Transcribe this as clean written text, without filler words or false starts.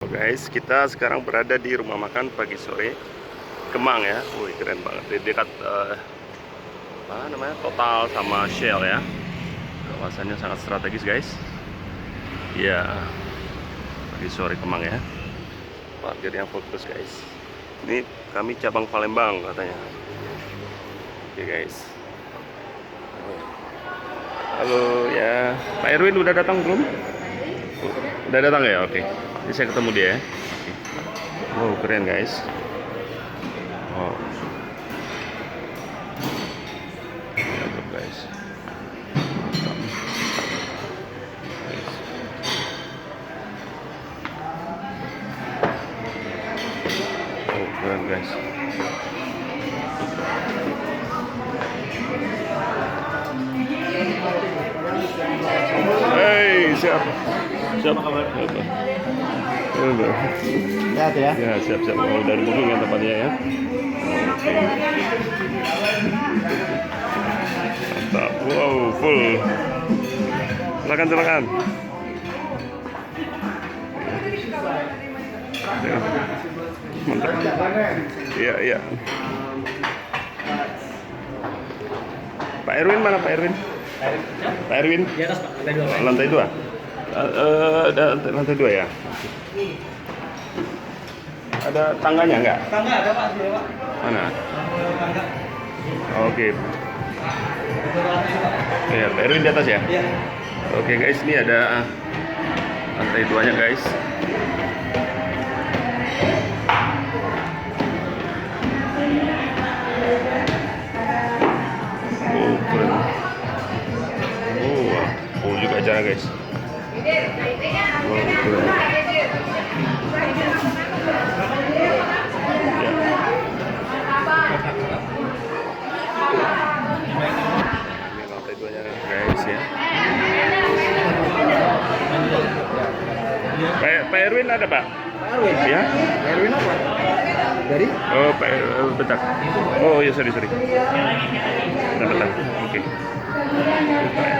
Guys, kita sekarang berada di rumah makan pagi sore Kemang ya. Wih, keren banget. Di dekat apa namanya, Total sama Shell ya. Kawasannya sangat strategis guys. Ya, pagi sore Kemang ya. Parkir yang fokus guys. Ini kami cabang Palembang katanya. Oke guys. Halo ya, Pak Erwin udah datang belum? Udah datang ya, oke. Jadi saya ketemu dia ya. Wow, keren guys. Wow. Mantap guys. Oh, keren guys. Hey, siap. Siap. Sehat ya? Ya, siap-siap. Oh, dari booking ya tempatnya ya. Oke. Mantap. Wow, full. Silakan. Ya. Mantap. Iya. Pak Erwin mana Pak Erwin? Pak Erwin? Di atas Pak, lantai 2. Lantai 2? Ada lantai 2 ya? Ada tangganya enggak? Tangga ada Pak, di Pak. Mana? Tangga. Oke. Ya, Pak Erwin di atas ya? Iya. Oke guys, ini ada lantai 2-nya guys. Oh, keren. Oh, full juga acara guys. Wow, keren. Ya. Ini lantai 2-nya guys ya. Pak Erwin ada Pak? Pak Erwin? Ya? Pak Erwin apa? Dari? Oh, bentar. Oh iya, sorry. Bentar. Oke. Lupa ya.